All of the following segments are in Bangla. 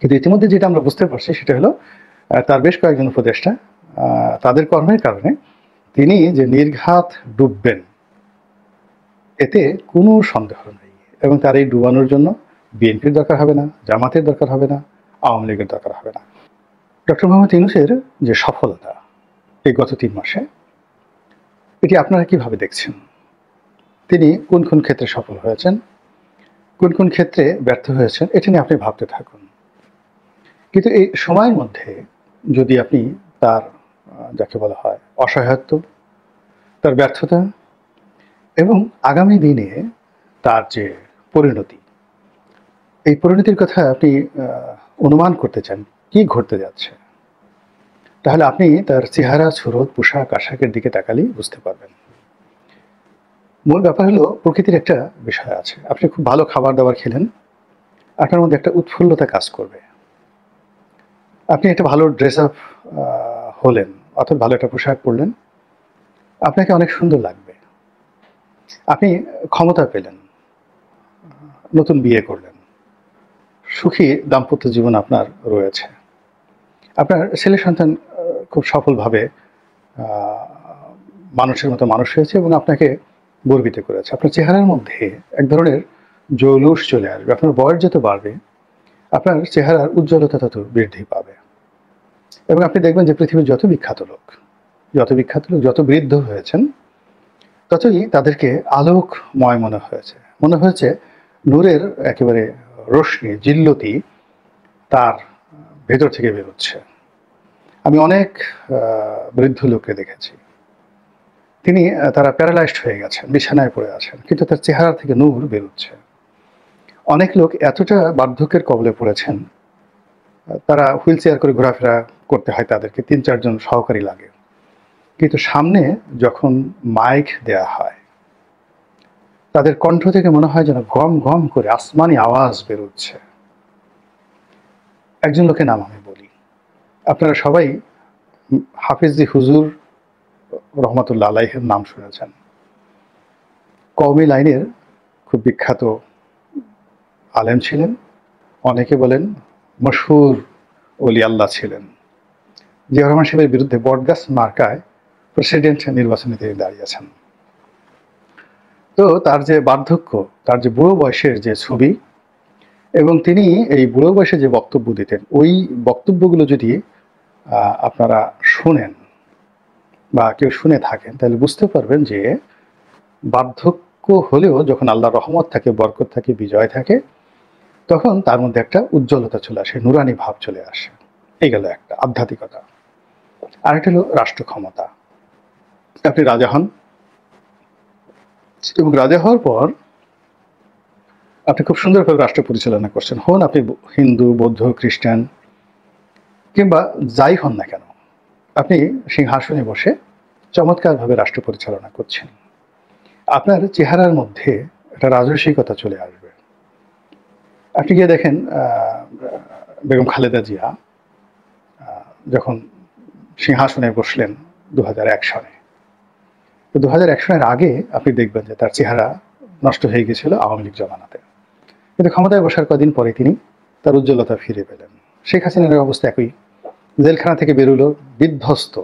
কিন্তু ইতিমধ্যে যেটা আমরা বুঝতে পারছি সেটা হলো তার বেশ কয়েকজন উপদেষ্টা তাদের কর্মের কারণে তিনি যে নির্ঘাত ডুববেন এতে কোনো সন্দেহ নেই এবং তার এই ডুবানোর জন্য বিএনপির দরকার হবে না, জামাতের দরকার হবে না, আওয়ামী লীগের দরকার হবে না। ডক্টর মোহাম্মদ ইউনূসের যে সফলতা এই গত ৩ মাসে, এটি আপনারা কিভাবে দেখছেন? তিনি কোন কোন ক্ষেত্রে সফল হয়েছেন, কোন কোন ক্ষেত্রে ব্যর্থ হয়েছেন, এটা নিয়ে আপনি ভাবতে থাকুন। কিন্তু এই সময়ের মধ্যে যদি আপনি তার যাকে বলা হয় অসহায়ত্ব, তার ব্যর্থতা এবং আগামী দিনে তার যে পরিণতি, এই পরিণতির কথা আপনি অনুমান করতে চান কি ঘটতে যাচ্ছে, তাহলে আপনি তার চেহারা, সুরত, পোশাক আশাকের দিকে তাকালেই বুঝতে পারবেন। মূল ব্যাপার হলো প্রকৃতির একটা বিষয় আছে। আপনি খুব ভালো খাবার দাবার খেলেন, আপনার মধ্যে একটা উৎফুল্লতা কাজ করবে। আপনি একটা ভালো ড্রেস আপ হলেন অর্থাৎ ভালো একটা পোশাক পরলেন, আপনাকে অনেক সুন্দর লাগবে। আপনি ক্ষমতা পেলেন, নতুন বিয়ে করলেন, সুখী দাম্পত্য জীবন আপনার রয়েছে। আপনার ছেলে সন্তান খুব সফলভাবে মানুষের মতো মানুষ হয়েছে এবং আপনাকে গর্বিত করেছে। আপনার চেহারার মধ্যে এক ধরনের জৌলুস চলে আসবে। আপনার বয়স যত বাড়বে, আপনার চেহারার উজ্জ্বলতা তত বৃদ্ধি পাবে এবং আপনি দেখবেন যে পৃথিবীর যত বিখ্যাত লোক, যত বৃদ্ধ হয়েছেন, ততই তাদেরকে আলোকময় মনে হয়েছে। মনে হয়েছে নূরের একেবারে রোশনি, জিল্লতি তার ভেতর থেকে বেরোচ্ছে। আমি অনেক বৃদ্ধ লোককে দেখেছি, তারা প্যারালাইজড হয়ে গেছেন, বিছানায় পড়ে আছেন, কিন্তু তার চেহারা থেকে নূর বেরোচ্ছে। অনেক লোক এতটা বার্ধক্যের কবলে পড়েছেন, তারা হুইল চেয়ার করে ঘোরাফেরা করতে হয়, তাদেরকে ৩-৪ জন সহকারী লাগে, কিন্তু সামনে যখন মাইক দেয়া হয় তাদের কণ্ঠ থেকে মনে হয় যেন গম গম করে আসমানি আওয়াজ বেরোচ্ছে। একজন লোকের নাম আমি বলি, আপনারা সবাই হাফিজি হুজুর রহমতুল্লাহ আলাইহের নাম শুনেছেন। কওমি লাইনের খুব বিখ্যাত আলেম ছিলেন, অনেকে বলেন মশহুর ওলি আল্লাহ ছিলেন। জিয়া রহমান সাহেবের বিরুদ্ধে বটগাছ মার্কায় প্রেসিডেন্ট নির্বাচনে তিনি দাঁড়িয়েছেন। তো তার যে বার্ধক্য, তার যে বুড়ো বয়সের যে ছবি, এবং তিনি এই বুড়ো বয়সে যে বক্তব্য দিতেন, ওই বক্তব্যগুলো যদি আপনারা শোনেন বা কেউ শুনে থাকেন, তাহলে বুঝতে পারবেন যে বার্ধক্য হলেও যখন আল্লাহর রহমত থাকে, বরকত থাকে, বিজয় থাকে, তখন তার মধ্যে একটা উজ্জ্বলতা চলে আসে, নুরানি ভাব চলে আসে। এই গেল একটা আধ্যাত্মিকতা। আরেকটা হলো রাষ্ট্র ক্ষমতা। আপনি রাজা হন এবং রাজা হওয়ার পর আপনি খুব সুন্দরভাবে রাষ্ট্র পরিচালনা করছেন। হন আপনি হিন্দু, বৌদ্ধ, খ্রিস্টান কিংবা যাই হন না কেন, আপনি সিংহাসনে বসে চমৎকারভাবে রাষ্ট্র পরিচালনা করছেন। আপনার চেহারার মধ্যে একটা রাজসিকতা চলে আসবে। আপনি গিয়ে দেখেন বেগম খালেদা জিয়া যখন সিংহাসনে বসলেন ২০০১ সনে, তো ২০০১ সনের আগে আপনি দেখবেন যে তার চেহারা নষ্ট হয়ে গেছিল আওয়ামী লীগ জমানাতে, কিন্তু ক্ষমতায় বসার কদিন পরে তিনি তার উজ্জ্বলতা ফিরে পেলেন। শেখ হাসিনার অবস্থা একই, জেলখানা থেকে বেরোলো বিধ্বস্ত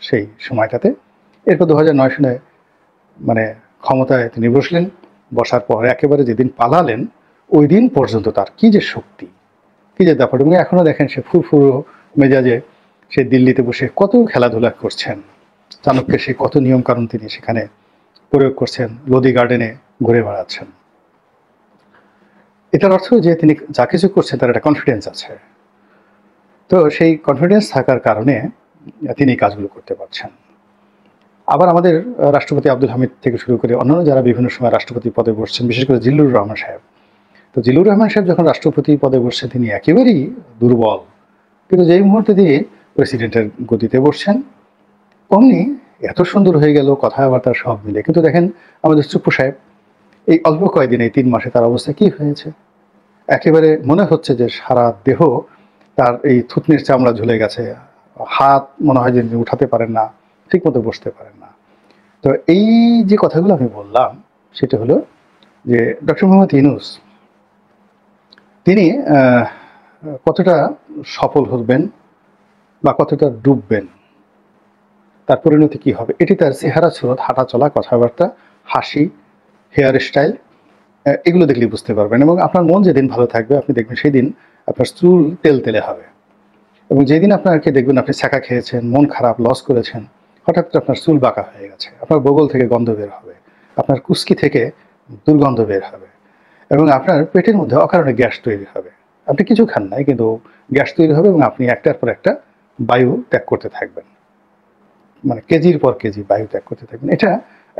সেই সময়টাতে। এরপর ২০০৯ সনে মানে ক্ষমতায় তিনি বসলেন, বসার পর একেবারে যেদিন পালালেন ওই দিন পর্যন্ত তার কি যে শক্তি, কি যে দাপট, এবং এখনো দেখেন সে ফুরফুরো মেজাজে সে দিল্লিতে বসে কত খেলাধুলা করছেন, চাণক্যের সে কত নিয়মকানুন তিনি সেখানে প্রয়োগ করছেন, লোদি গার্ডেনে ঘুরে বেড়াচ্ছেন। এটার অর্থ যে তিনি যা কিছু করছেন তার একটা কনফিডেন্স আছে। তো সেই কনফিডেন্স থাকার কারণে তিনি কাজগুলো করতে পারছেন। আবার আমাদের রাষ্ট্রপতি আব্দুল হামিদ থেকে শুরু করে অন্যান্য যারা বিভিন্ন সময় রাষ্ট্রপতি পদে বসছেন, বিশেষ করে জিল্লুর রহমান সাহেব, তো জিল্লুর রহমান সাহেব যখন রাষ্ট্রপতি পদে বসছেন তিনি একেবারেই দুর্বল, কিন্তু যেই মুহূর্তে তিনি প্রেসিডেন্টের গদিতে বসছেন অমনি এত সুন্দর হয়ে গেল কথাবার্তা সব মিলে। কিন্তু দেখেন আমাদের চুপ্পু সাহেব এই অল্প কয়েকদিন, এই ৩ মাসে তার অবস্থা কি হয়েছে, একেবারে মনে হচ্ছে যে সারা দেহ তার এই থুতনির চামড়া ঝুলে গেছে, হাত মনে হয় যে উঠাতে পারেন না, ঠিক মতো বসতে পারেন না। তো এই যে কথাগুলো আমি বললাম সেটা হলো যে ডক্টর মোহাম্মদ ইউনূস তিনি কতটা সফল হবেন বা কতটা ডুববেন, তার পরিণতি কি হবে, এটি তার চেহারা সুরত, হাঁটা চলা, কথাবার্তা, হাসি, হেয়ার স্টাইল, এগুলো দেখলেই বুঝতে পারবেন। এবং আপনার মন যেদিন ভালো থাকবে আপনি দেখবেন সেই দিন আপনার চুল তেলতেলে হবে। এবং যেদিন আপনাকে দেখবেন আপনি ছ্যাঁকা খেয়েছেন, মন খারাপ, লস করেছেন, হঠাৎ করে আপনার চুল বাঁকা হয়ে গেছে, আপনার বগল থেকে গন্ধ বের হবে, আপনার কুস্কি থেকে দুর্গন্ধ বের হবে, এবং আপনার পেটের মধ্যে অকারণে গ্যাস তৈরি হবে। আপনি কিছু খান নাই, কিন্তু গ্যাস তৈরি হবে এবং আপনি একটার পর একটা বায়ু ত্যাগ করতে থাকবেন, মানে কেজির পর কেজি বায়ু ত্যাগ করতে থাকবেন। এটা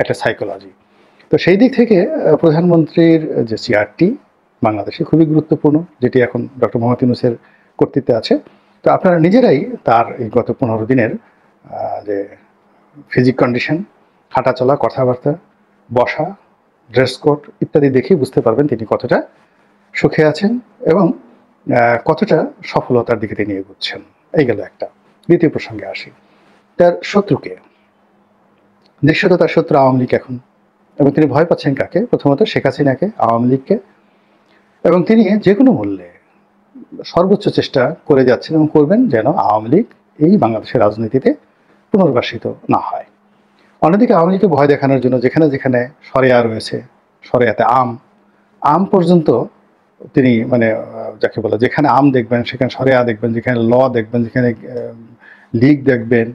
একটা সাইকোলজি। তো সেই দিক থেকে প্রধানমন্ত্রীর যে চেয়ারটি বাংলাদেশে খুবই গুরুত্বপূর্ণ, যেটি এখন ডক্টর মোহাম্মদ ইউনূসের কর্তৃত্বে আছে। তো আপনারা নিজেরাই তার এই গত 15 দিনের যে ফিজিক কন্ডিশন, হাঁটা চলা, কথাবার্তা, বসা, ড্রেস কোড ইত্যাদি দেখেই বুঝতে পারবেন তিনি কতটা সুখে আছেন এবং কতটা সফলতার দিকে তিনি এগোচ্ছেন। এই গেল একটা। দ্বিতীয় প্রসঙ্গে আসি, তার শত্রুকে। দৃশ্যত তার শত্রু আওয়ামী লীগ এখন, এবং তিনি ভয় পাচ্ছেন কাকে? প্রথমত শেখ হাসিনাকে, আওয়ামী লীগকে, এবং তিনি যে কোনো মূল্যে সর্বোচ্চ চেষ্টা করে যাচ্ছেন এবং করবেন যেন আওয়ামী লীগ এই বাংলাদেশের রাজনীতিতে পুনর্বাসিত না হয়। অন্যদিকে আওয়ামী লীগকে ভয় দেখানোর জন্য যেখানে যেখানে সরেয়া রয়েছে, সরেয়াতে আম পর্যন্ত তিনি মানে যাকে বলে, যেখানে আম দেখবেন সেখানে সরেয়া দেখবেন, যেখানে ল দেখবেন, যেখানে লীগ দেখবেন,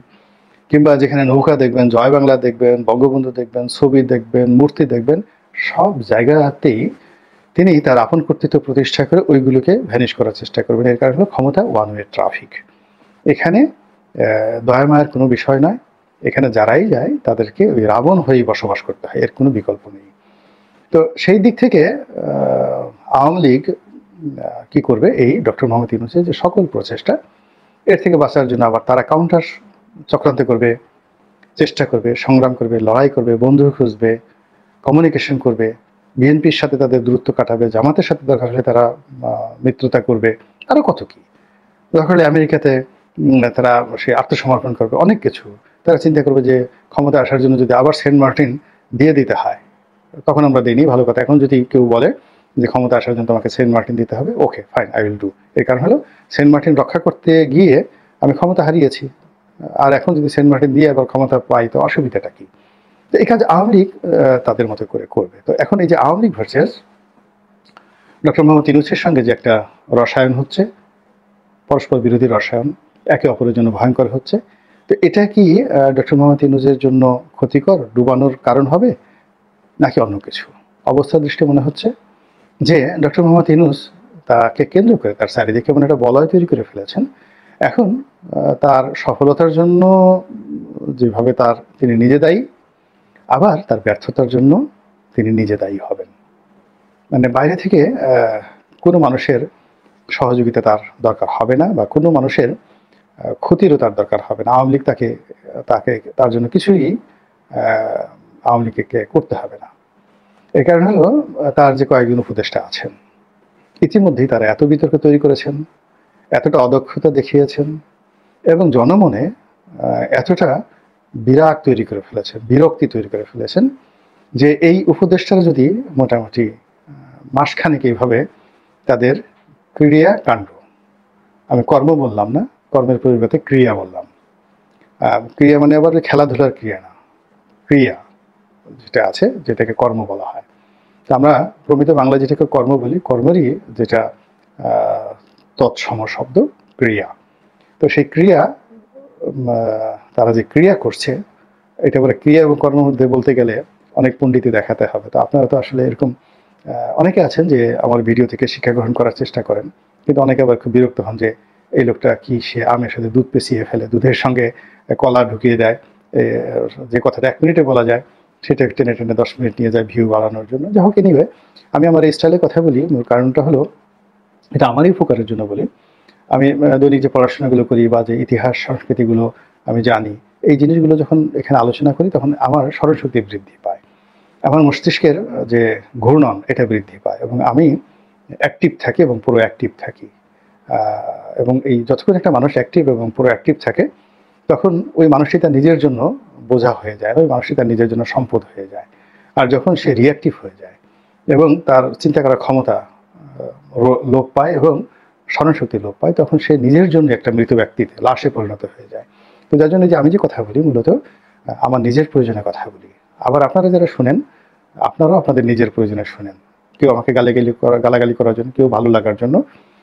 কিংবা যেখানে নৌকা দেখবেন, জয় বাংলা দেখবেন, বঙ্গবন্ধু দেখবেন, ছবি দেখবেন, মূর্তি দেখবেন, সব জায়গাতেই তিনি তার আপন কর্তৃত্ব প্রতিষ্ঠা করে ওইগুলোকে ভ্যানিশ করার চেষ্টা করবেন। এর কারণ হলো ক্ষমতা ওয়ান ওয়ে ট্রাফিক। এখানে দয়া মায়ের কোনো বিষয় নয়, এখানে যারাই যায় তাদেরকে ওই রাবণ হয়েই বসবাস করতে হয়, এর কোনো বিকল্প নেই। তো সেই দিক থেকে আওয়ামী লীগ কি করবে, এই ডক্টর মোহাম্মদ ইউনূসের যে সকল প্রচেষ্টা, এর থেকে বাঁচার জন্য আবার তারা কাউন্টার চক্রান্ত করবে, চেষ্টা করবে, সংগ্রাম করবে, লড়াই করবে, বন্ধু খুঁজবে, কমিউনিকেশন করবে, বিএনপির সাথে তাদের দূরত্ব কাটাবে, জামাতের সাথে দরকার হলে তারা মিত্রতা করবে, আরও কত কি, দরকার হলে আমেরিকাতে তারা সে আত্মসমর্পণ করবে, অনেক কিছু তারা চিন্তা করবে যে ক্ষমতা আসার জন্য যদি আবার সেন্ট মার্টিন দিয়ে দিতে হয়, তখন আমরা দিইনি, ভালো কথা। এখন যদি কেউ বলে যে ক্ষমতা আসার জন্য তোমাকে সেন্ট মার্টিন দিতে হবে, okay fine, I will do. এর কারণ হলো সেন্ট মার্টিন রক্ষা করতে গিয়ে আমি ক্ষমতা হারিয়েছি, আর এখন যদি সেন্ট মার্টিন দিয়ে আবার ক্ষমতা পাই তো অসুবিধাটা কি? তো এই কাজ আওয়ামী লীগ তাদের মতো করে করবে। তো এখন এই যে আওয়ামী লীগ ভার্সেস ডক্টর মোহাম্মদ ইউনূসের সঙ্গে যে একটা রসায়ন হচ্ছে, পরস্পর বিরোধী রসায়ন, একে অপরের জন্য ভয়ঙ্কর হচ্ছে, তো এটা কি ডক্টর মোহাম্মদ ইউনূসের জন্য ক্ষতিকর, ডুবানোর কারণ হবে, নাকি অন্য কিছু? অবস্থার দৃষ্টি মনে হচ্ছে যে ডক্টর মোহাম্মদ ইউনূস তাকে কেন্দ্র করে তার চারিদিকে এমন একটা বলয় তৈরি করে ফেলেছেন। এখন তার সফলতার জন্য যেভাবে তিনি নিজে দায়ী, আবার তার ব্যর্থতার জন্য তিনি নিজে দায়ী হবেন। মানে বাইরে থেকে কোনো মানুষের সহযোগিতা তার দরকার হবে না, বা কোনো মানুষের ক্ষতিরও তার দরকার হবে না। আওয়ামী লীগ তার জন্য কিছুই আওয়ামী লীগকে করতে হবে না। এর কারণ হলো তার যে কয়েকজন উপদেষ্টা আছেন, ইতিমধ্যেই তারা এত বিতর্ক তৈরি করেছেন, এতটা অদক্ষতা দেখিয়েছেন, এবং জনমনে এতটা বিরাগ তৈরি করে ফেলেছেন, বিরক্তি তৈরি করে ফেলেছেন, যে এই উপদেষ্টারা যদি মোটামুটি মাসখানেক এইভাবে তাদের ক্রিয়াকাণ্ড, আমি কর্ম বললাম না, কর্মের পরিবর্তে ক্রিয়া বললাম, ক্রিয়া মানে আবার খেলাধুলার ক্রিয়া না, ক্রিয়া যেটা আছে যেটাকে কর্ম বলা হয়। তো আমরা প্রমিত বাংলা যেটাকে কর্ম বলি, কর্মেরই যেটা তৎসম শব্দ ক্রিয়া। তো সেই ক্রিয়া তারা যে ক্রিয়া করছে, এটা বলে ক্রিয়া এবং কর্মের মধ্যে বলতে গেলে অনেক পণ্ডিতি দেখাতে হবে। তো আপনারা তো আসলে এরকম অনেকে আছেন যে আমার ভিডিও থেকে শিক্ষা গ্রহণ করার চেষ্টা করেন, কিন্তু অনেকে আবার খুব বিরক্ত হন যে এই লোকটা কি, সে আমের সাথে দুধ পেঁচিয়ে ফেলে, দুধের সঙ্গে কলা ঢুকিয়ে দেয়, যে কথাটা 1 মিনিটে বলা যায় সেটা টেনে টেনে 10 মিনিট নিয়ে যায় ভিউ বাড়ানোর জন্য। যাই হোক, এনিওয়ে, আমি আমার এই স্টাইলে কথা বলি, মূল কারণটা হলো এটা আমারই উপকারের জন্য বলি। আমি দৈনিক যে পড়াশোনাগুলো করি বা যে ইতিহাস সংস্কৃতিগুলো আমি জানি, এই জিনিসগুলো যখন এখানে আলোচনা করি তখন আমার স্মরণশক্তি বৃদ্ধি পায়, আমার মস্তিষ্কের যে ঘূর্ণন এটা বৃদ্ধি পায়, এবং আমি অ্যাক্টিভ থাকি এবং পুরো অ্যাক্টিভ থাকি। এবং এই যতক্ষণ একটা মানুষ অ্যাক্টিভ এবং পুরো অ্যাক্টিভ থাকে, তখন ওই মানুষটি তার নিজের জন্য বোঝা হয়ে যায়, ওই মানুষটি তার নিজের জন্য সম্পদ হয়ে যায়। আর যখন সে রিঅ্যাক্টিভ হয়ে যায় এবং তার চিন্তা করার ক্ষমতা লোপ পায় এবং স্মরণশক্তি লোপ পায়, তখন সে নিজের জন্য একটা মৃত ব্যক্তিতে লাশে পরিণত হয়ে যায়। তো যার জন্য যে আমি যে কথা বলি মূলত আমার নিজের প্রয়োজনে কথা বলি। আবার আপনারা যারা শুনেন, আপনারাও আপনাদের নিজের প্রয়োজনে শুনেন। কেউ আমাকে গালাগালি করার জন্য, কেউ ভালো লাগার জন্য।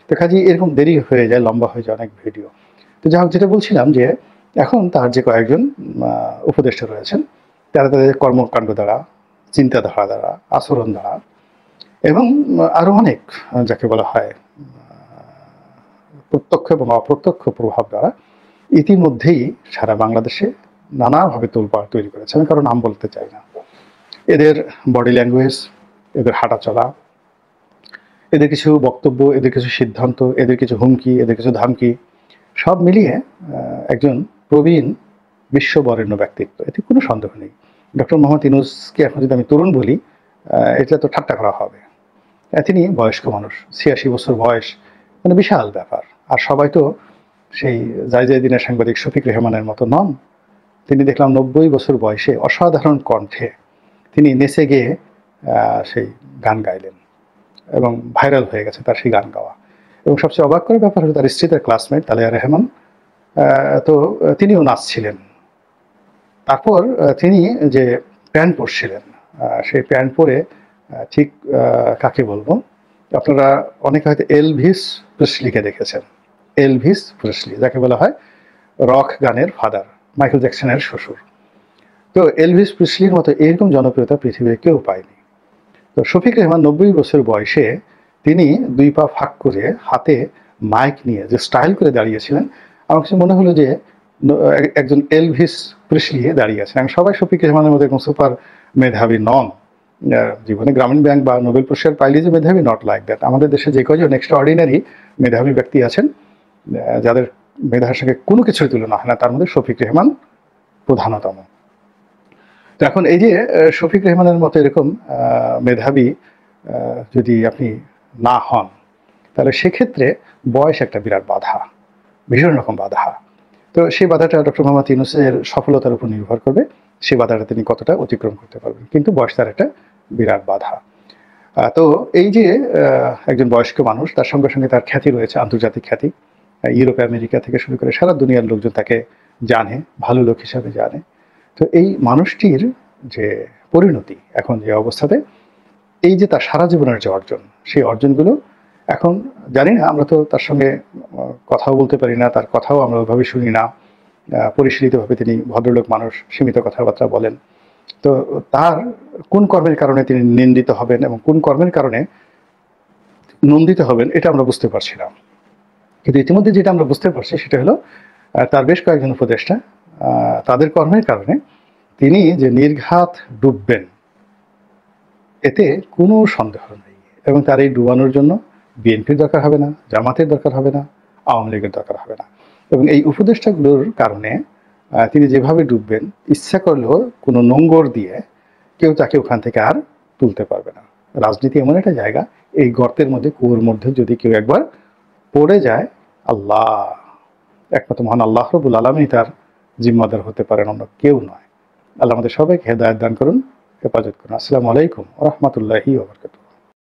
তো কাজেই এরকম দেরি হয়ে যায়, লম্বা হয়ে যায় অনেক ভিডিও। তো যাই হোক, যেটা বলছিলাম যে এখন তার যে কয়েকজন উপদেষ্টা রয়েছেন, তারা তাদের কর্মকাণ্ড দ্বারা, চিন্তাধারা দ্বারা, আচরণ দ্বারা এবং আরও অনেক যাকে বলা হয় প্রত্যক্ষ এবং অপ্রত্যক্ষ প্রভাব দ্বারা ইতিমধ্যেই সারা বাংলাদেশে নানাভাবে তোলপাড় তৈরি করেছে। আমি কারো নাম বলতে চাই না। এদের বডি ল্যাঙ্গুয়েজ, এদের হাঁটা চলা, এদের কিছু বক্তব্য, এদের কিছু সিদ্ধান্ত, এদের কিছু হুমকি, এদের কিছু ধামকি, সব মিলিয়ে একজন প্রবীণ বিশ্ববরেণ্য ব্যক্তিত্ব, এতে কোনো সন্দেহ নেই। ডক্টর মোহাম্মদ ইউনূসকে এখন যদি আমি তরুণ বলি, এটা তো ঠাট্টা করা হবে। তিনি বয়স্ক মানুষ, ৮৬ বছর বয়স, মানে বিশাল ব্যাপার। আর সবাই তো সেই দিনের সাংবাদিক শফিক রেহমানের মতো নন। তিনি দেখলাম ৯০ বছর বয়সে অসাধারণ কণ্ঠে তিনি নেচে গিয়ে সেই গান গাইলেন এবং ভাইরাল হয়ে গেছে তার সেই গান গাওয়া। এবং সবচেয়ে অবাক করার ব্যাপার হলো তার স্ত্রী, তার ক্লাসমেট তালেয়া রেহমান, তো তিনিও নাচছিলেন। তারপর তিনি যে প্যান্ট পরছিলেন, সেই প্যান্ট পরে ঠিক কাকে বলবো, আপনারা অনেকে হয়তো এলভিস প্রেসলিকে দেখেছেন। এলভিস প্রেসলি যাকে বলা হয় রক গানের ফাদার, মাইকেল জ্যাকসনের শ্বশুর। তো এলভিস প্রেসলির মতো এরকম জনপ্রিয়তা পৃথিবীতে কেউ পায়নি। তো শফিক রেহমান ৯০ বছর বয়সে তিনি ২ পা ফাঁক করে হাতে মাইক নিয়ে যে স্টাইল করে দাঁড়িয়েছিলেন, আমার কাছে মনে হলো যে একজন এলভিস প্রেসলি দাঁড়িয়ে আছেন। সবাই শফিক রেহমানের মধ্যে একদম সুপার মেধাবী নন। জীবনে গ্রামীণ ব্যাংক বা নোবেল পুরস্কার পাইলে যে মেধাবী, নট লাইক দ্যাট। আমাদের দেশে যে কজন এক্সট্রাঅর্ডিনারি মেধাবী ব্যক্তি আছেন, যাদের মেধার সঙ্গে কোনো কিছুই তুলনা হয় না, তার মধ্যে শফিক রেহমান প্রধানতম। তো এখন এই যে শফিক রেহমানের মতো এরকম মেধাবী যদি আপনি না হন, তাহলে সেক্ষেত্রে বয়স একটা বিরাট বাধা, ভীষণ রকম বাধা। তো সেই বাধাটা ডক্টর মোহাম্মদ ইউনূসের সফলতার উপর নির্ভর করবে, সেই বাধাটা তিনি কতটা অতিক্রম করতে পারবেন। কিন্তু বয়স তার একটা বিরাট বাধা। তো এই যে একজন বয়স্ক মানুষ, তার সঙ্গে সঙ্গে তার খ্যাতি রয়েছে, আন্তর্জাতিক খ্যাতি। ইউরোপ আমেরিকা থেকে শুরু করে সারা দুনিয়ার লোকজন তাকে জানে, ভালো লোক হিসাবে জানে। তো এই মানুষটির যে পরিণতি এখন যে অবস্থাতে, এই যে তার সারা জীবনের যে অর্জন, সেই অর্জনগুলো এখন জানি না, আমরা তো তার সঙ্গে কথাও বলতে পারি না, তার কথাও আমরা ওইভাবে শুনি না। পরিশীলিতভাবে তিনি ভদ্রলোক মানুষ, সীমিত কথাবার্তা বলেন। তো তার কোন কর্মের কারণে তিনি নিন্দিত হবেন এবং কোন কর্মের কারণে নন্দিত হবেন, এটা আমরা বুঝতে পারছি না। কিন্তু ইতিমধ্যে যেটা আমরা বুঝতে পারছি সেটা হলো তার বেশ কয়েকজন উপদেষ্টা, তাদের কর্মের কারণে তিনি যে নির্ঘাত ডুববেন, এতে কোনো সন্দেহ নেই। এবং তার এই ডুবানোর জন্য বিএনপির দরকার হবে না, জামাতের দরকার হবে না, আওয়ামী লীগের দরকার হবে না। এবং এই উপদেষ্টাগুলোর কারণে তিনি যেভাবে ডুববেন, ইচ্ছা করলেও কোনো নোঙ্গর দিয়ে কেউ তাকে ওখান থেকে আর তুলতে পারবে না। রাজনীতি এমন একটা জায়গা, এই গর্তের মধ্যে, কুয়োর মধ্যে যদি কেউ একবার পড়ে যায়, আল্লাহ, একমাত্র মহান আল্লাহ রব্বুল আলামিন তার জিম্মাদার হতে পারেন, অন্য কেউ নয়। আল্লাহ আমাদের সবাইকে হেদায়েত দান করুন, হেফাজত করুন। আসসালামু আলাইকুম ওয়া রাহমাতুল্লাহি ওয়া বারাকাতুহু।